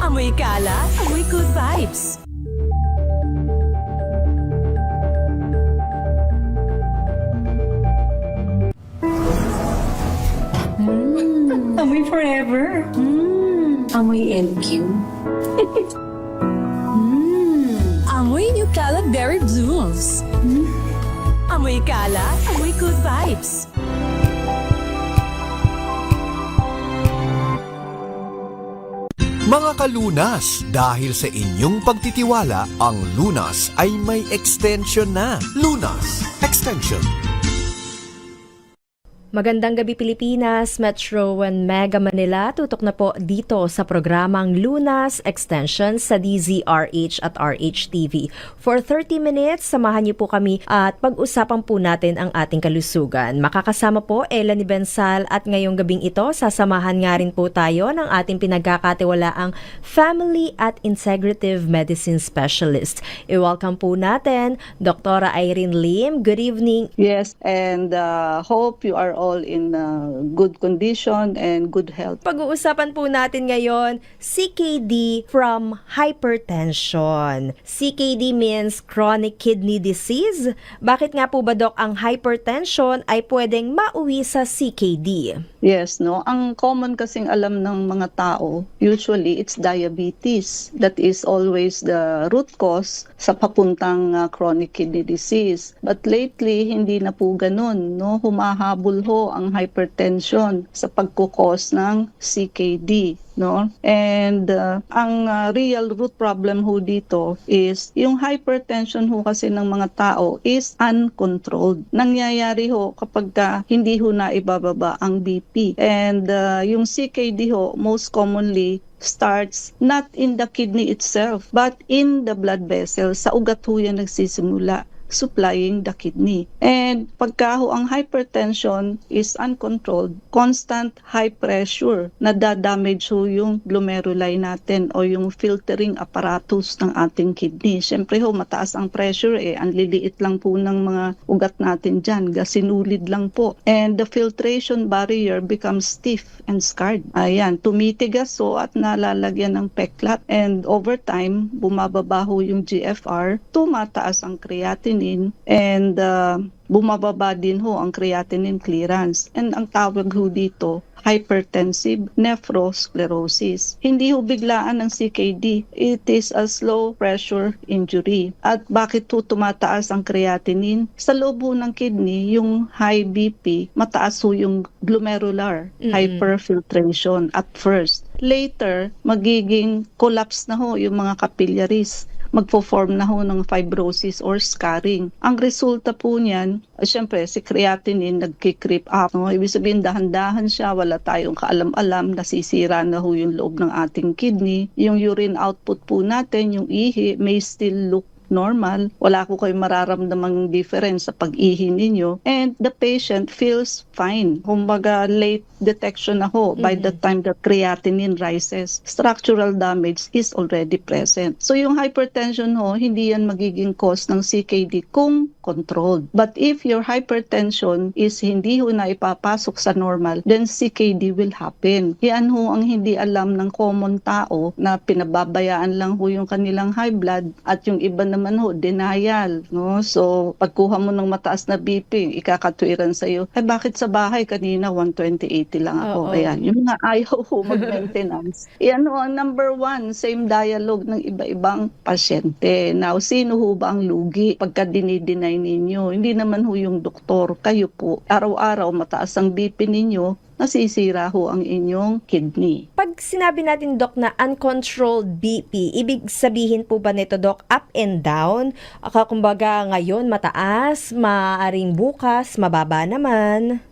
Amoy kalat, amoy good vibes. Amoy forever. Amoy LQ. Amoy new kalat berry blooms. Amoy kalat, amoy good vibes. Mga kalunas, dahil sa inyong pagtitiwala, ang Lunas ay may extension na. Lunas Extension. Magandang gabi Pilipinas, Metro 1 Mega Manila. Tutok na po dito sa programang Lunas Extension sa DZRH at RH-TV. For 30 minutes, samahan niyo po kami at pag-usapan po natin ang ating kalusugan. Makakasama po Ella ni Bensal at ngayong gabing ito, sasamahan nga rin po tayo ng ating pinagkakatiwalaang Family at Integrative Medicine Specialist. I-welcome po natin Dr. Irene Lim. Good evening. Yes, and hope you are all in good condition and good health. Pag-uusapan po natin ngayon, CKD from hypertension. CKD means chronic kidney disease. Bakit nga po ba, Dok, ang hypertension ay pwedeng mauwi sa CKD? Yes, no. Ang common kasing alam ng mga tao, usually it's diabetes. That is always the root cause sa papuntang chronic kidney disease. But lately, hindi na po ganun, no. Humahabol ho ang hypertension sa pagkukos ng CKD. No? And ang real root problem ho dito is yung hypertension ho kasi ng mga tao is uncontrolled. Nangyayari ho kapag hindi ho na ibababa ang BP. And yung CKD ho most commonly starts not in the kidney itself but in the blood vessels. Sa ugat ho yan nagsisimula, supplying the kidney. And pagka ho ang hypertension is uncontrolled, constant high pressure, nadadamage ho yung glomeruli natin o yung filtering apparatus ng ating kidney. Siyempre ho, mataas ang pressure ang liliit lang po ng mga ugat natin dyan, gasinulid lang po. And the filtration barrier becomes stiff and scarred. Ayan, tumitigas ho at nalalagyan ng peklat. And over time, bumababa ho yung GFR, tumataas ang creatinine, and bumababa din ho ang creatinine clearance. And ang tawag ho dito, hypertensive nephrosclerosis. Hindi ho biglaan ng CKD. It is a slow pressure injury. At bakit ho tumataas ang creatinine? Sa loob ho ng kidney, yung high BP, mataas ho yung glomerular hyperfiltration at first. Later, magiging collapse na ho yung mga capillaries. Magpo-form na ho ng fibrosis or scarring. Ang resulta po niyan, syempre si creatinine nagki-creep up. No? Ibig sabihin dahan-dahan siya, wala tayong kaalam-alam, nasisira na ho yung loob ng ating kidney. Yung urine output po natin, yung ihi, may still look normal. Wala ko kayong mararamdamang difference sa pag-ihi ninyo. And the patient feels fine. Kumbaga, late detection na ho. By the time the creatinine rises, structural damage is already present. So yung hypertension ho, hindi yan magiging cause ng CKD kung controlled. But if your hypertension is hindi ho na ipapasok sa normal, then CKD will happen. Yan ho ang hindi alam ng common tao na pinababayaan lang ho yung kanilang high blood at yung iba naman ho, denial. No? So, pagkuha mo ng mataas na BP, ikakatwiran sa'yo, ay bakit sa bahay kanina 120/80 lang ako. Ayan, yung mga ayaw ho mag-maintenance. Yan ho, ang number one, same dialogue ng iba-ibang pasyente. Now, sino ho ba ang lugi pagka dinideny ninyo? Hindi naman ho yung doktor, kayo po. Araw-araw mataas ang BP ninyo, nasisira ho ang inyong kidney. Pag sinabi natin, Dok, na uncontrolled BP, ibig sabihin po ba nito, Dok, up and down? Kumbaga ngayon mataas, maaaring bukas, mababa naman?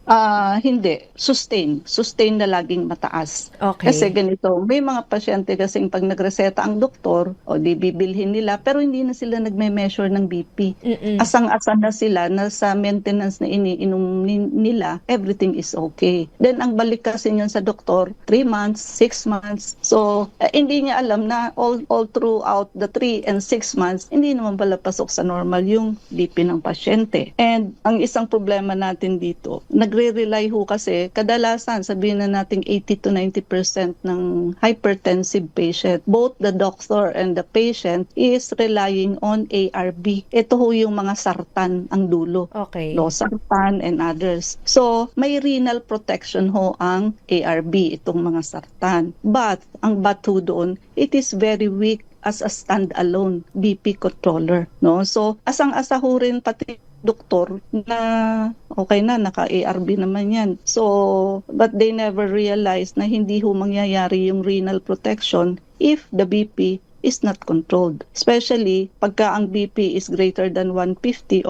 Hindi. Sustain. Sustain na laging mataas. Okay. Kasi ganito, may mga pasyente kasing pag nagreseta ang doktor, o di bibilhin nila, pero hindi na sila nagme-measure ng BP. Asang-asa na sila na sa maintenance na iniinom nila, everything is okay. Then ang balik kasi niyan sa doktor, 3 months, 6 months. So, hindi niya alam na all throughout the 3 and 6 months, hindi naman pala pasok sa normal yung BP ng pasyente. And ang isang problema natin dito, nagre-rely ho kasi, kadalasan sabihin na nating 80 to 90% ng hypertensive patient, both the doctor and the patient is relying on ARB. Ito ho yung mga sartan ang dulo. Okay. Losartan and others. So, may renal protection ho ang ARB, itong mga sartan. But, ang ho doon, it is very weak as a standalone BP controller. No? So, asang-asa ho rin pati doktor na okay na, naka-ARB naman yan. So, but they never realize na hindi ho mangyayari yung renal protection if the BP is not controlled. Especially pagka ang BP is greater than 150/90,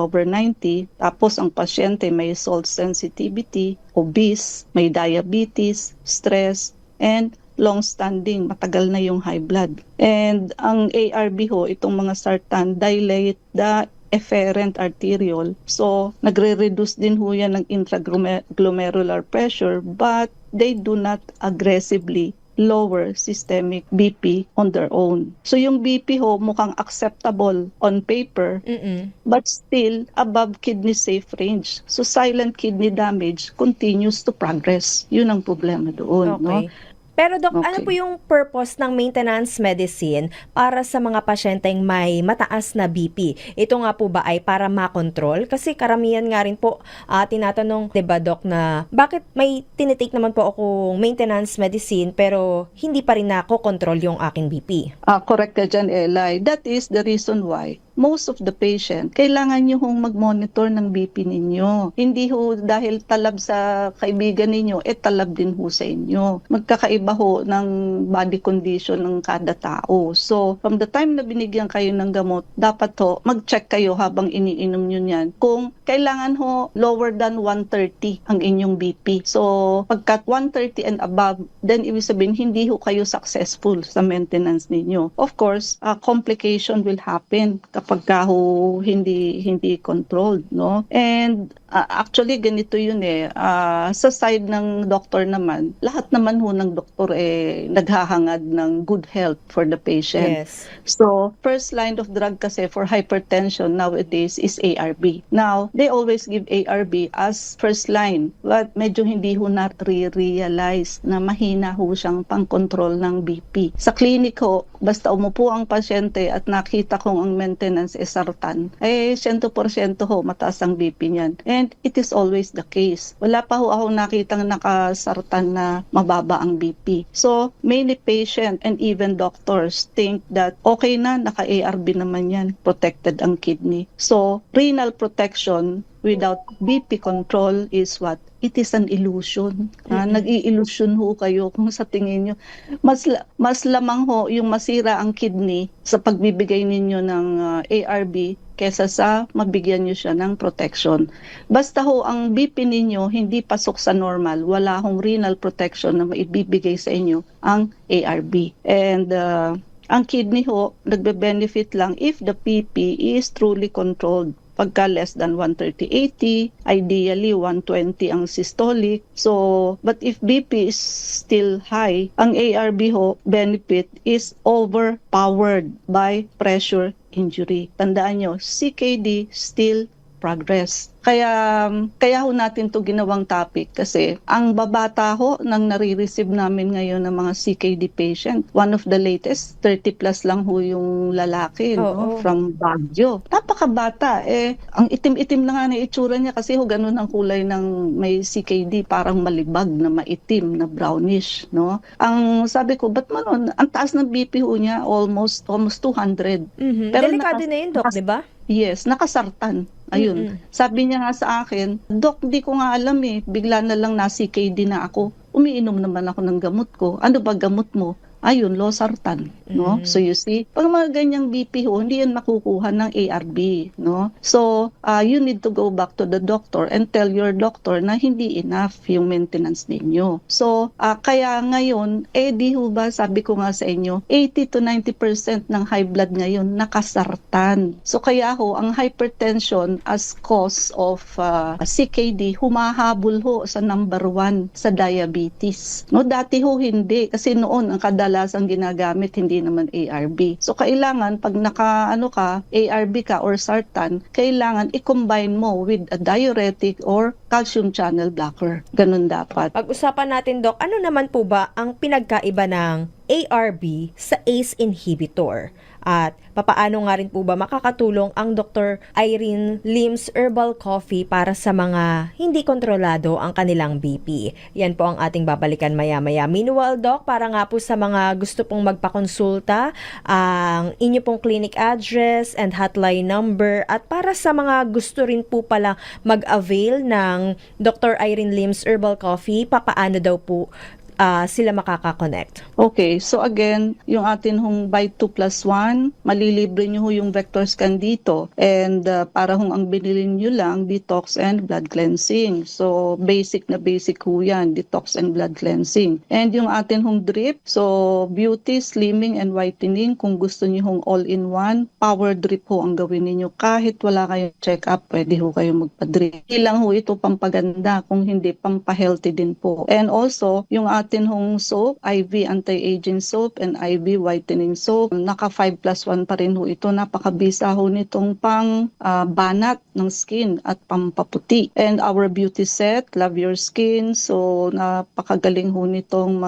tapos ang pasyente may salt sensitivity, obese, may diabetes, stress, and long-standing, matagal na yung high blood. And ang ARB ho, itong mga sartan, dilate the efferent arteriole. So, nagre-reduce din ho yan ng intraglomerular pressure, but they do not aggressively lower systemic BP on their own. So, yung BP ho mukhang acceptable on paper, but still above kidney safe range. So, silent kidney damage continues to progress. Yun ang problema doon. No? Okay. Pero Doc, Okay. ano po yung purpose ng maintenance medicine para sa mga pasyenteng may mataas na BP? Ito nga po ba ay para makontrol? Kasi karamihan nga rin po tinatanong, 'di ba Doc, na bakit may tinitake naman po akong maintenance medicine pero hindi pa rin nako-control yung aking BP? Correct ka dyan, Eli. That is the reason why most of the patient, kailangan nyo hong mag-monitor ng BP ninyo. Hindi ho dahil talab sa kaibigan ninyo, talab din ho sa inyo. Magkakaiba ho ng body condition ng kada tao. So, from the time na binigyan kayo ng gamot, dapat ho, mag-check kayo habang iniinom nyo yan kung kailangan ho lower than 130 ang inyong BP. So, pagka 130 and above, then ibig sabihin, hindi ho kayo successful sa maintenance ninyo. Of course, complication will happen kapag ho hindi controlled, no? And actually ganito yun sa side ng doctor naman, lahat naman ho ng doktor naghahangad ng good health for the patient. Yes. So, first line of drug kasi for hypertension nowadays is ARB. Now, they always give ARB as first line, but medyo hindi ho na-realize na mahina ho siyang pang-control ng BP. Sa clinic ho, basta umupo ang pasyente at nakita kong ang maintenance sartan, 100% ho mataas ang BP niyan. And it is always the case. Wala pa ho ako nakitang nakasartan na mababa ang BP. So, many patient and even doctors think that okay na, naka-ARB naman yan, protected ang kidney. So, renal protection without BP control is what? It is an illusion. Nag-i-illusion ho kayo kung sa tingin nyo. Mas lamang ho yung masira ang kidney sa pagbibigay ninyo ng ARB kesa sa mabigyan nyo siya ng protection. Basta ho ang BP ninyo hindi pasok sa normal, wala hong renal protection na maibibigay sa inyo ang ARB. And ang kidney ho, nagbe-benefit lang if the PP is truly controlled. Pagka less than 130/80, ideally 120 ang systolic. So, but if BP is still high, ang ARB ho benefit is overpowered by pressure injury. Tandaan nyo, CKD still progress. Kaya ho natin to ginawang topic kasi ang babata ho nang nare-receive namin ngayon ng mga CKD patient. One of the latest, 30 plus lang ho yung lalaki no? From Baguio. Napakabata. Ang itim-itim na nga na itsura niya kasi ho ganun ang kulay ng may CKD, parang malibag na maitim na brownish. No? Ang sabi ko, ba't manon? Ang taas ng BP ho niya, almost 200. Pero delikado na yun, Doc, di ba? Yes, nakasartan. Ayun. Sabi niya nga sa akin, Dok, di ko nga alam bigla na lang na CKD na ako. Umiinom naman ako ng gamot ko. Ano ba gamot mo? Ayun, losartan, no? So you see, pag mga ganyang BP ho, hindi yan makukuha ng ARB, no? So, you need to go back to the doctor and tell your doctor na hindi enough yung maintenance ninyo. So, kaya ngayon, di ho ba, sabi ko nga sa inyo, 80 to 90% ng high blood ngayon nakasartan. So, kaya ho, ang hypertension as cause of CKD, humahabol ho sa number 1 sa diabetes. No, dati ho hindi, kasi noon ang kadalasang ginagamit hindi naman ARB. So kailangan pag ARB ka or sartan, kailangan i-combine mo with a diuretic or calcium channel blocker. Ganun dapat. Pag-usapan natin, Doc, ano naman po ba ang pinagkaiba ng ARB sa ACE inhibitor? At papaano nga rin po ba makakatulong ang Dr. Irene Lim's Herbal Coffee para sa mga hindi kontrolado ang kanilang BP? Yan po ang ating babalikan maya-maya. Meanwhile, Doc, para nga po sa mga gusto pong magpakonsulta, ang inyo pong clinic address and hotline number, at para sa mga gusto rin po pala mag-avail ng Dr. Irene Lim's Herbal Coffee, papaano daw po sila makaka-connect? Okay, so again, yung atin hong buy 2 plus 1, malilibre nyo ho yung vector scan dito. And para hong ang binili nyo lang, detox and blood cleansing. So basic na basic ho yan, detox and blood cleansing. And yung atin hong drip, so beauty, slimming, and whitening. Kung gusto nyo hong all-in-one, power drip ho ang gawin niyo. Kahit wala kayong check-up, pwede ho kayo magpa-drip. Hindi lang ho ito pampaganda, kung hindi pampahealthy din po. And also, yung atin hong soap, IV anti-aging soap and IV whitening soap. Naka 5 plus 1 pa rin ho ito. Napakabisa ho nitong pang banat ng skin at pampaputi. And our beauty set, Love Your Skin. So napakagaling ho nitong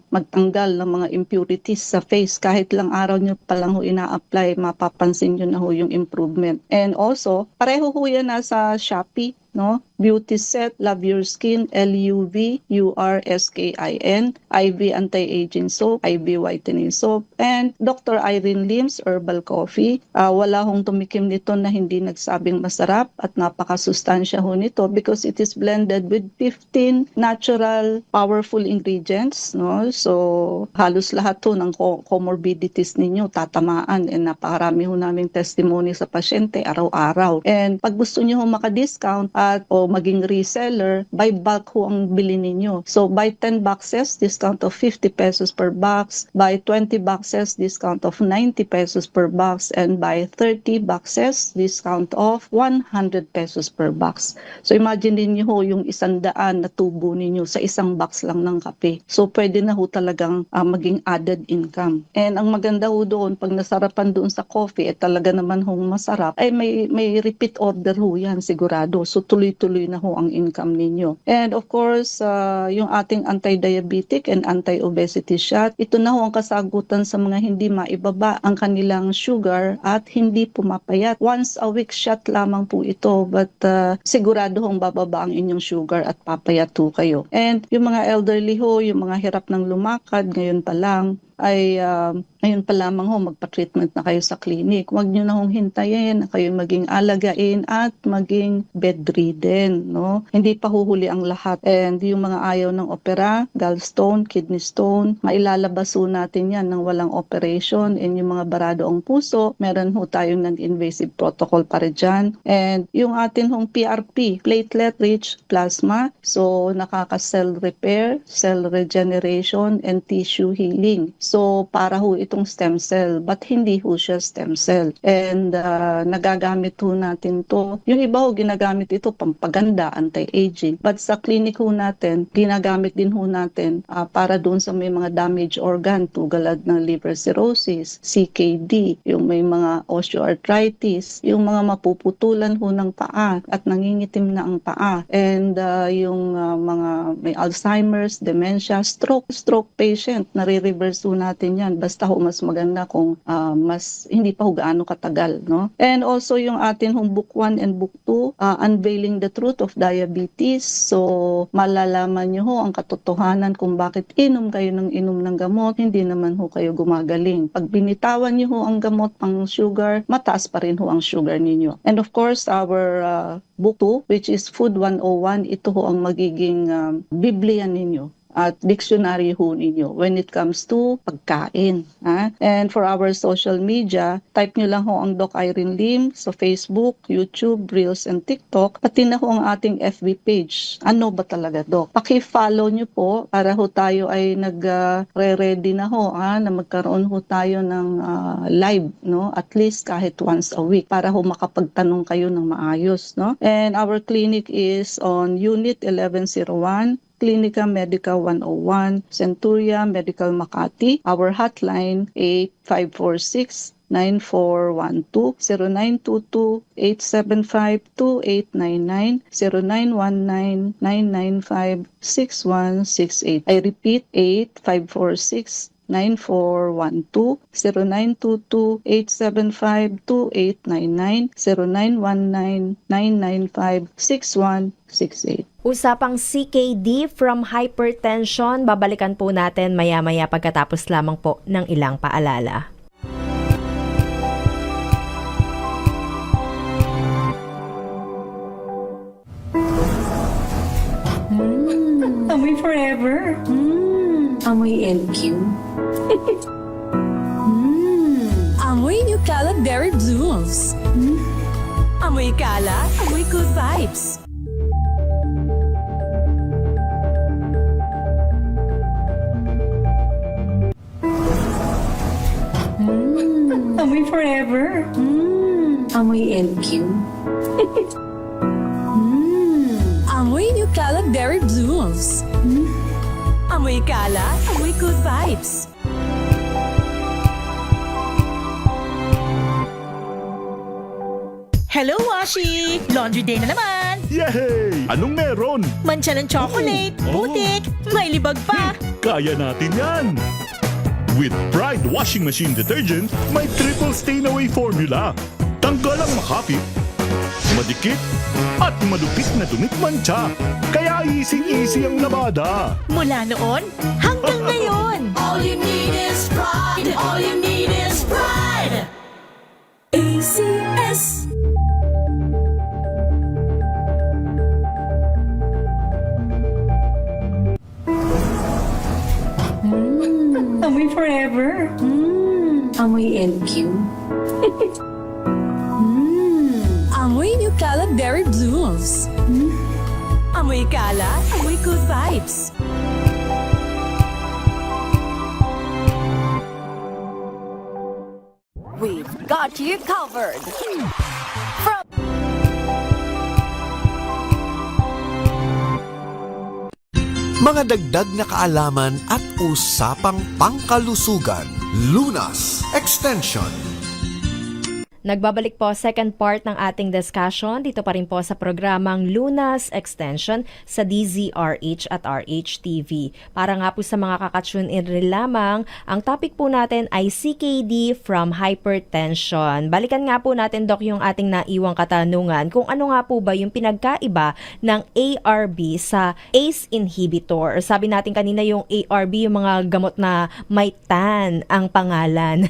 magtanggal ng mga impurities sa face. Kahit lang araw nyo pa lang ho ina-apply, mapapansin nyo na ho yung improvement. And also, pareho ho yan nasa Shopee. No? Beauty set, Love Your Skin, LUVURSKIN, IV anti-aging soap, IV whitening soap, and Dr. Irene Lim's Herbal Coffee. Wala hong tumikim nito na hindi nagsabing masarap at napakasustansya ho nito because it is blended with 15 natural, powerful ingredients. No? So, halos lahat ho ng comorbidities ninyo tatamaan, and napakarami ho naming testimony sa pasyente araw-araw. And pag gusto nyo ho maka-discount, o maging reseller, buy bulk ho ang bili ninyo. So buy 10 boxes, discount of 50 pesos per box. Buy 20 boxes, discount of 90 pesos per box. And buy 30 boxes, discount of 100 pesos per box. So imagine niyo ho yung 100 na tubo ninyo sa isang box lang ng kape. So pwede na ho talagang maging added income. And ang maganda ho doon, pag nasarapan doon sa coffee, talaga naman hong masarap, ay may repeat order ho yan sigurado. So tuloy-tuloy na ho ang income ninyo. And of course, yung ating anti-diabetic and anti-obesity shot, ito na ho ang kasagutan sa mga hindi maibaba ang kanilang sugar at hindi pumapayat. Once a week shot lamang po ito, but sigurado hong bababa ang inyong sugar at papayat ho kayo. And yung mga elderly ho, yung mga hirap ng lumakad, ngayon pa lang, ay ngayon pa lamang ho magpa-treatment na kayo sa clinic. Huwag nyo na hong hintayin na kayo maging alagain at maging bedridden. No? Hindi pa huhuli ang lahat. And yung mga ayaw ng opera, gallstone, kidney stone, mailalabas ho natin yan ng walang operation. And yung mga barado ang puso, meron ho tayong non-invasive protocol para dyan. And yung atin hong PRP, platelet-rich plasma, so nakaka-cell repair, cell regeneration, and tissue healing. So, para ho itong stem cell, but hindi ho siya stem cell. And nagagamit ho natin to. Yung iba ho, ginagamit ito pampaganda, anti-aging. But sa clinic ho natin, ginagamit din ho natin para doon sa may mga damaged organ, tulad ng liver cirrhosis, CKD, yung may mga osteoarthritis, yung mga mapuputulan ho ng paa at nangingitim na ang paa. And yung mga may Alzheimer's, dementia, stroke patient, nare-reverse ho natin yan. Basta ho mas maganda kung mas hindi pa ho gaano katagal. No? And also yung atin hong book 1 and book 2, Unveiling the Truth of Diabetes. So malalaman nyo ho ang katotohanan kung bakit inom kayo ng gamot, hindi naman ho kayo gumagaling. Pag binitawan nyo ho ang gamot pang sugar, mataas pa rin ho ang sugar ninyo. And of course, our book 2, which is Food 101, ito ho ang magiging Biblia ninyo at dictionary ho ninyo when it comes to pagkain. And for our social media, type nyo lang ho ang Doc Irene Lim sa Facebook, YouTube, Reels, and TikTok. Pati na ho ang ating FB page. Ano ba talaga, Doc? Paki-follow nyo po para ho tayo ay nag-ready na ho na magkaroon ho tayo ng live, no? At least kahit once a week para ho makapagtanong kayo ng maayos, no? And our clinic is on Unit 1101, Clinica Medica 101, Centuria Medical Makati. Our hotline 8546 0922-875-2899, 0919-995-6168. I repeat, 8546-9412, 0922-875-2899, 0919-995-6168. Usapang CKD from hypertension, babalikan po natin maya-maya pagkatapos lamang po ng ilang paalala. Amoy forever. Amoy LQ. Amoy New Caleb Berry Blooms. Amoy kalat, amoy good vibes. Amoy forever. Amoy LQ. Amoy New Caleb Berry Blooms. Amoy kalat, amoy good vibes. Hello, Washi! Laundry day na naman! Yay! Anong meron? Mancha ng chocolate, Oh. putik, may libag pa! Kaya natin yan! With Pride Washing Machine Detergent, may triple stain-away formula. Tanggal ang makapit, madikit, at malupit na dumit mancha. Kaya easy-easy ang labada. Mula noon hanggang ngayon! All you need is pride. All you need is pride. ACS. Amoy forever. Amoy LQ. Amoy New Caleb Berry Blooms. Amoy kalat, amoy good vibes. We've got you covered. Mga dagdag na kaalaman at usapang pangkalusugan. Lunas Extension. Nagbabalik po second part ng ating discussion dito pa rin po sa programang Lunas Extension sa DZRH at RH-TV. Para nga po sa mga kakatune in rin lamang, ang topic po natin ay CKD from hypertension. Balikan nga po natin, Doc, yung ating naiwang katanungan kung ano nga po ba yung pinagkaiba ng ARB sa ACE inhibitor. Sabi natin kanina yung ARB, yung mga gamot na may TAN ang pangalan.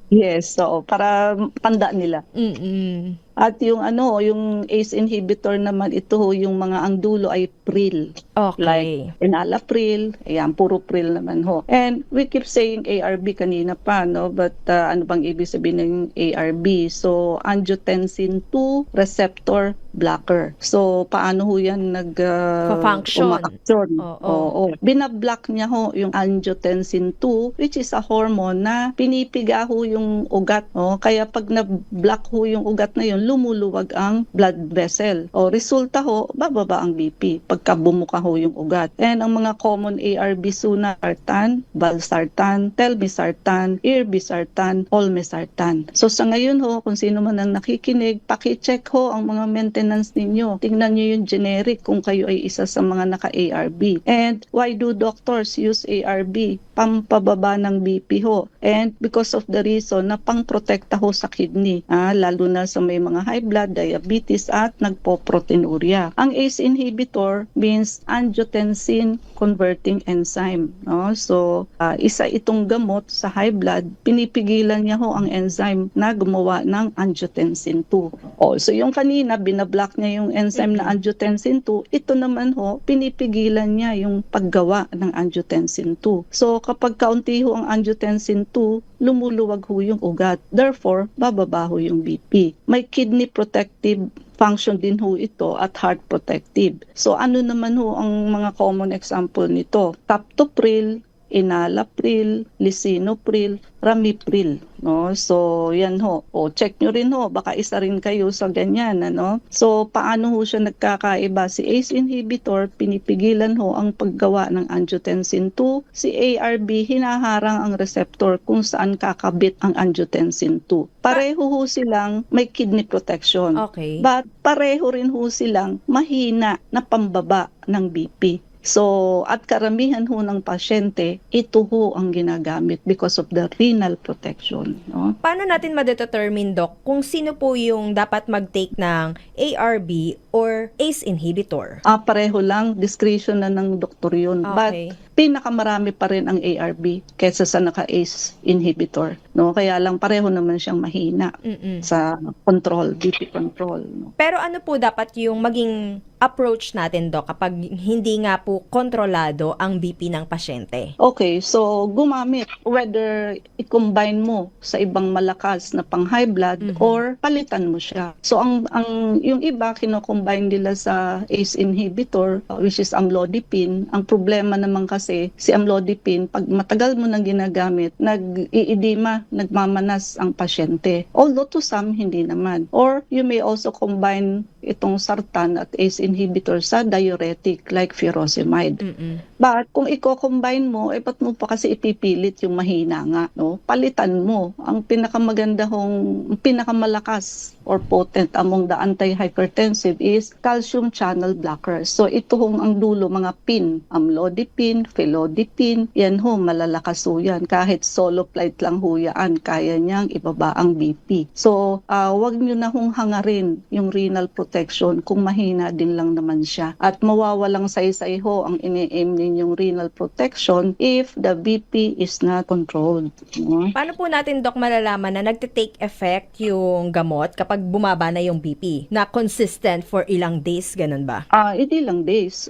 Yes, so para tanda nila. Mm-mm. At yung yung ACE inhibitor naman, ito yung mga ang dulo ay pril. Okay. Like enalapril, ayan, puro pril naman ho. And we keep saying ARB kanina pa, no? But ano bang ibig sabihin ng ARB? So, angiotensin 2 receptor blocker. So, paano ho yan Pa-function. uma-action? Oo. Oo. Binablock niya ho yung angiotensin 2, which is a hormone na pinipiga ho yung ugat. Oh. Kaya pag na-block ho yung ugat na yun, lumuluwag ang blood vessel. O resulta ho, bababa ang BP pagka bumuka ho yung ugat. And ang mga common ARB suna, sartan, valsartan, telmisartan, irbesartan, olmesartan. So sa ngayon ho, kung sino man ang nakikinig, paki-check ho ang mga maintenance ninyo. Tingnan nyo yung generic kung kayo ay isa sa mga naka-ARB. And why do doctors use ARB? Pampababa ng BP ho. And because of the reason na pang-protekta ho sa kidney, lalo na sa may mga high blood, diabetes at nagpo-proteinuria. Ang ACE inhibitor means angiotensin converting enzyme. No? So, isa itong gamot sa high blood, pinipigilan niya ho ang enzyme na gumawa ng angiotensin 2. So yung kanina, binablock niya yung enzyme na angiotensin 2, ito naman ho, pinipigilan niya yung paggawa ng angiotensin 2. So kapag kaunti ho ang angiotensin 2, lumuluwag ho yung ugat. Therefore, bababa ho yung BP. May kidney protective function din ho ito at heart protective. So ano naman ho ang mga common example nito? Captopril, enalapril, lisinopril, ramipril, no? So yan ho. O check nyo rin ho, baka isa rin kayo sa ganyan, ano? So paano ho siya nagkakaiba? Si ACE inhibitor pinipigilan ho ang paggawa ng angiotensin 2. Si ARB hinaharang ang receptor kung saan kakabit ang angiotensin 2. Pareho ho silang may kidney protection. Okay. But pareho rin ho silang mahina na pambaba ng BP. So, at karamihan ho ng pasyente, ito ho ang ginagamit because of the renal protection. No? Paano natin madetermine, Doc, kung sino po yung dapat mag-take ng ARB or ACE inhibitor? Pareho lang, discretion na ng doktor yun. Okay. But pinakamarami pa rin ang ARB kaysa sa naka-ACE inhibitor. No? Kaya lang pareho naman siyang mahina sa control, BP control. No? Pero ano po dapat yung maging approach natin, Doc, kapag hindi nga po kontrolado ang BP ng pasyente? Okay, so gumamit whether i-combine mo sa ibang malakas na pang high blood or palitan mo siya. So ang yung iba kino-combine nila sa ACE inhibitor which is amlodipine. Ang problema naman kasi si amlodipine pag matagal mo nang ginagamit, nag-iedema, nagmamanas ang pasyente. Although to some hindi naman. Or you may also combine itong sartan at ACE inhibitor sa diuretic like furosemide. But kung i-combine mo, ba't mo pa kasi ipipilit yung mahina nga, no? Palitan mo. Ang pinakamalakas or potent among the antihypertensive is calcium channel blockers. So ito hong ang dulo, mga PIN, amlodipine, felodipine, yan ho, malalakas ho yan. Kahit solo flight lang ho yan, kaya niyang ibaba ang BP. So wag nyo na hong hangarin yung renal protection kung mahina din lang naman siya. At mawawalang saysay ho ang ini-aim ninyong renal protection if the BP is not controlled. No? Paano po natin, Doc, malalaman na nagte-take effect yung gamot kapag bumaba na yung BP? Na consistent for ilang days, ganun ba? Hindi lang days.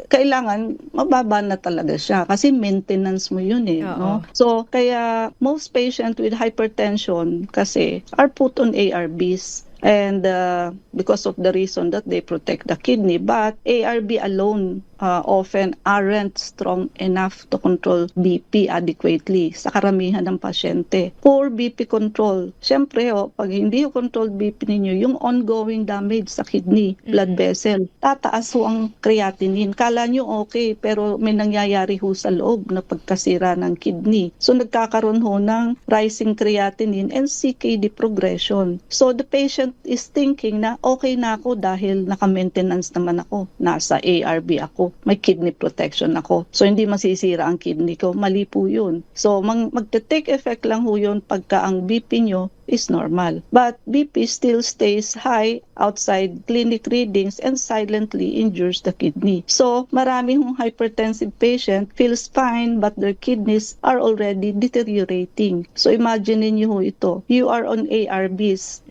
Kailangan mababa na talaga siya kasi maintenance mo yun eh. Oo. No? So, kaya most patient with hypertension kasi are put on ARBs. And because of the reason that they protect the kidney, but ARB alone often aren't strong enough to control BP adequately sa karamihan ng pasyente. Poor BP control. Siyempre, pag hindi control BP ninyo, yung ongoing damage sa kidney, blood vessel, tataas ho ang creatinine. Kala nyo okay, pero may nangyayari ho sa loob na pagkasira ng kidney. So, nagkakaroon ho ng rising creatinine and CKD progression. So, the patient is thinking na okay na ako dahil naka-maintenance naman ako. Nasa ARB ako. May kidney protection ako. So, hindi masisira ang kidney ko. Mali po yun. So, magte-take effect lang ho yun pagka ang BP nyo is normal. But BP still stays high outside clinic readings and silently injures the kidney. So, marami hong hypertensive patient feels fine but their kidneys are already deteriorating. So, imagine niyo ho ito. You are on ARBs.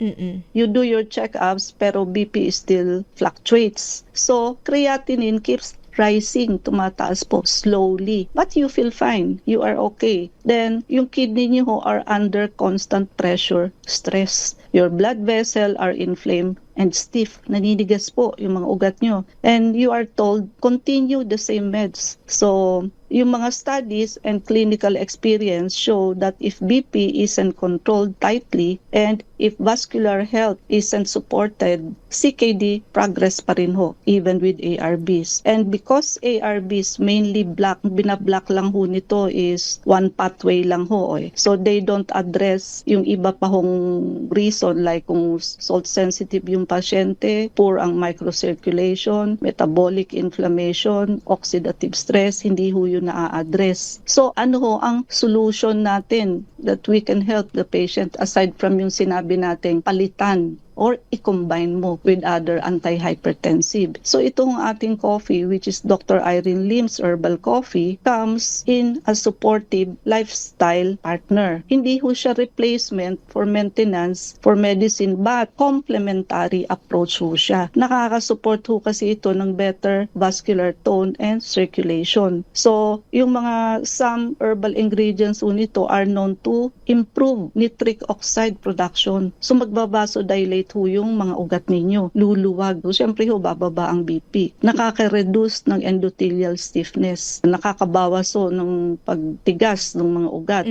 You do your checkups pero BP still fluctuates. So, creatinine keeps rising, tumataas po slowly. But you feel fine. You are okay. Then, yung kidney niyo ho are under constant pressure, stress. Your blood vessel are inflamed and stiff. Naninigas po yung mga ugat nyo. And you are told, continue the same meds. So, yung mga studies and clinical experience show that if BP isn't controlled tightly and if vascular health isn't supported, CKD progress pa rin ho, even with ARBs. And because ARBs mainly binablock lang ho nito is one pathway lang ho. So they don't address yung iba pa hong reason like kung salt sensitive yung pasyente, poor ang microcirculation, metabolic inflammation, oxidative stress, hindi ho yun na-address. So ano ho ang solution natin that we can help the patient aside from yung sinabi nating palitan or i-combine mo with other antihypertensive. So itong ating coffee, which is Dr. Irene Lim's Herbal Coffee, comes in a supportive lifestyle partner. Hindi ho siya replacement for maintenance for medicine but complementary approach ho siya. Nakakasupport ho kasi ito ng better vascular tone and circulation. So yung mga some herbal ingredients ho nito are known to improve nitric oxide production. So magbabasodilate stimulate ho yung mga ugat ninyo. Luluwag. So, syempre ho, bababa ang BP. Nakaka-reduce ng endothelial stiffness. Nakakabawas ho ng pagtigas ng mga ugat.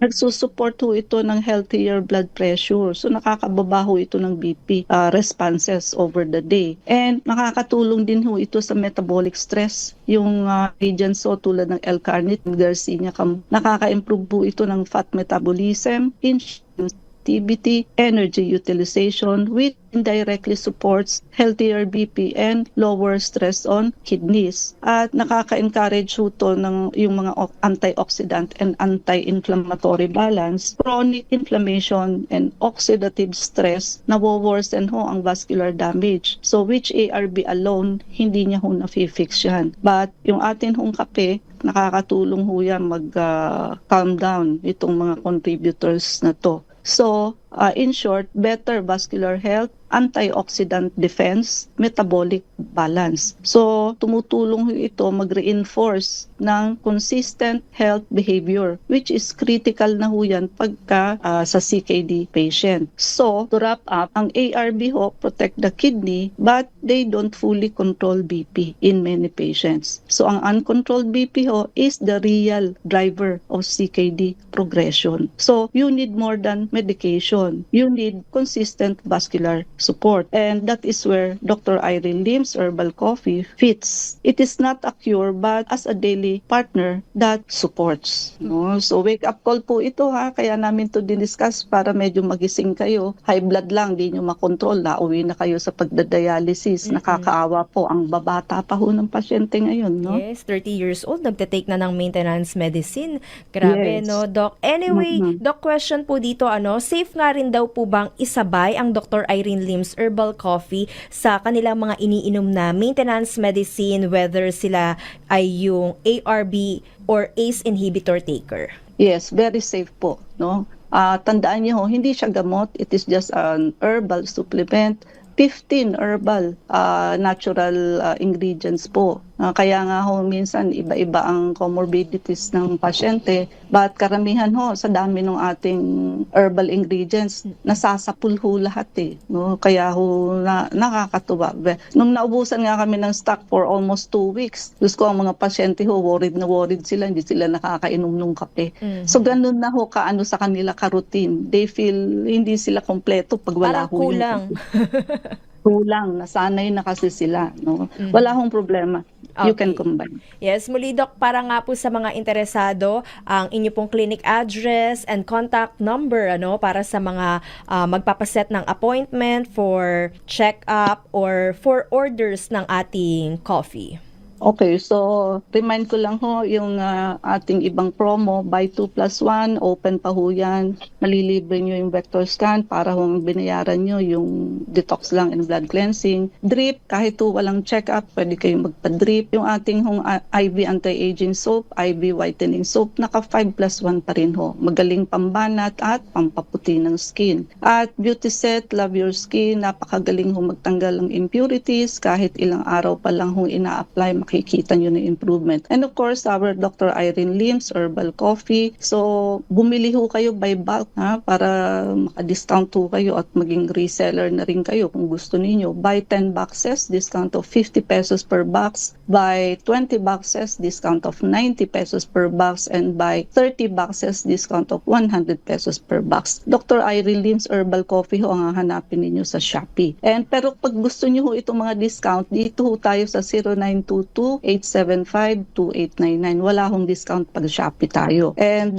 Nagsusupport ho ito ng healthier blood pressure. So, nakakababa ho ito ng BP responses over the day. And nakakatulong din ho ito sa metabolic stress. Yung agents ho tulad ng L-carnitine, Garcinia, nakaka-improve po ito ng fat metabolism, activity, energy utilization, which indirectly supports healthier BP and lower stress on kidneys. At nakaka-encourage ito ng yung mga antioxidant and anti-inflammatory balance, chronic inflammation and oxidative stress na worsen ho ang vascular damage. So which ARB alone, hindi niya ho na-fix yan. But yung atin hong kape, nakakatulong ho yan mag-calm down itong mga contributors na to. So, in short, better vascular health, antioxidant defense, metabolic balance. So, tumutulong ito mag-reinforce ng consistent health behavior, which is critical na ho yan pagka sa CKD patient. So, to wrap up, ang ARB ho protect the kidney, but they don't fully control BP in many patients. So, ang uncontrolled BP ho is the real driver of CKD progression. So, you need more than medication. You need consistent vascular support. And that is where Dr. Irene Lim's Herbal Coffee fits. It is not a cure, but as a daily partner that supports. No? So wake up call po ito ha. Kaya namin to discuss para medyo magising kayo. High blood lang, di nyo makontrol. Nauwi na kayo sa pagdadialysis. Nakakaawa po ang babata pa ho ng pasyente ngayon. No? Yes, 30 years old, nagte-take na ng maintenance medicine. Grabe, Yes. no, Doc? Anyway, Doc, question po dito, safe nga rin daw po bang isabay ang Dr. Irene Lim's Herbal Coffee sa kanilang mga iniinom na maintenance medicine, whether sila ay yung ARB or ACE inhibitor taker? Yes, very safe po. No? Tandaan niyo ho, hindi siya gamot. It is just an herbal supplement. 15 herbal natural ingredients po. Kaya nga ho, minsan iba-iba ang comorbidities ng pasyente, but karamihan ho, sa dami ng ating herbal ingredients, nasasapul ho lahat eh. No? Kaya ho, nakakatuwa. Nung naubusan nga kami ng stock for almost 2 weeks, gusto ko ang mga pasyente ho, worried na worried sila, hindi sila nakakainom ng kape. So ganun na ho, kaano sa kanila ka-routine. They feel hindi sila kompleto pag wala Parang ho yung kulang. kulang, nasanay na kasi sila. No? Wala hong problema. You can Okay. combine. Yes, muli Doc, para nga po sa mga interesado, ang inyo pong clinic address and contact number para sa mga magpapaset ng appointment for check-up or for orders ng ating coffee. Okay, so remind ko lang ho yung ating ibang promo, buy 2 plus 1, open pa ho yan. Malilibre nyo yung vector scan para ho binayaran nyo yung detox lang and blood cleansing. Drip, kahit ho walang check-up, pwede kayong magpa-drip. Yung ating hong IV anti-aging soap, IV whitening soap, naka 5 plus 1 pa rin ho. Magaling pambanat at pampaputi ng skin. At Beauty Set, Love Your Skin, napakagaling ho magtanggal ng impurities. Kahit ilang araw pa lang ho ina-apply, makikita nyo na improvement. And of course, our Dr. Irene Lim's Herbal Coffee. So, bumili ho kayo by bulk para maka-discount ho kayo at maging reseller na rin kayo kung gusto niyo. Buy 10 boxes, discount of 50 pesos per box. Buy 20 boxes, discount of 90 pesos per box. And buy 30 boxes, discount of 100 pesos per box. Dr. Irene Lim's Herbal Coffee ho ang hahanapin ninyo sa Shopee. And pero pag gusto niyo ho itong mga discount, dito ho tayo sa 0922-875-2899. Wala hong discount pag Shopee tayo. And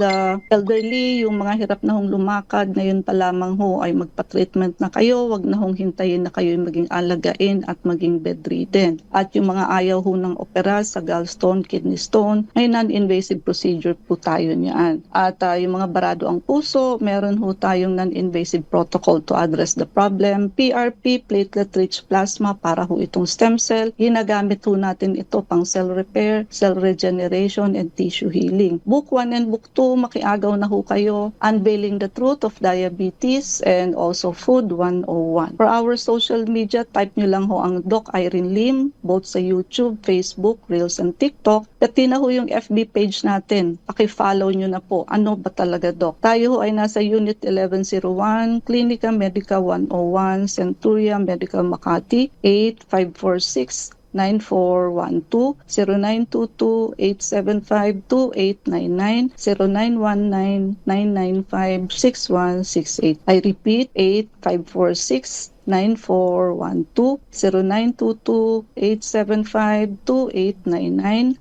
elderly, yung mga hirap na hong lumakad, ngayon pa lamang ho ay magpa-treatment na kayo. Wag na hong hintayin na kayo maging alagain at maging bedridden. At yung mga ayaw ho ng opera sa gallstone, kidney stone, may non-invasive procedure po tayo niyan. At yung mga barado ang puso, meron ho tayong non-invasive protocol to address the problem. PRP, platelet-rich plasma, para ho itong stem cell. Ginagamit ho natin ito ito pang cell repair, cell regeneration, and tissue healing. Book 1 and Book 2, makiagaw na ho kayo. Unveiling the Truth of Diabetes and also Food 101. For our social media, type nyo lang ho ang Doc Irene Lim, both sa YouTube, Facebook, Reels, and TikTok. Pati na ho yung FB page natin. Paki-follow nyo na po. Ano ba talaga, Doc? Tayo ho ay nasa Unit 1101, Clinica Medica 101, Centuria Medical Makati, 8546 9412 0922-875-2899 0919-995-6168. I repeat, 8546-9412 0922-875-2899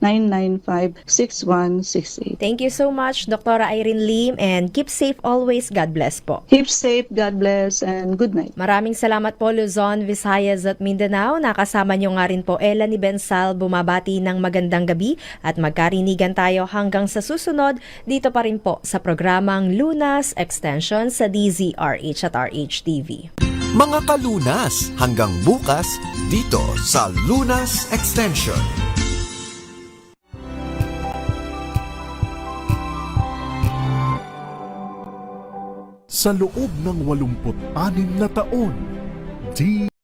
0919-995-6168. Thank you so much, Dr. Irene Lim, and keep safe always. God bless po. Keep safe, God bless, and good night. Maraming salamat po, Luzon, Visayas at Mindanao. Nakasama nyo nga rin po Ella ni Bensal, bumabati ng magandang gabi at magkarinigan tayo hanggang sa susunod dito pa rin po sa programang Lunas Extension sa DZRH at RHTV. Mga kalunas, hanggang bukas dito sa Lunas Extension. Sa loob ng 86 na taon,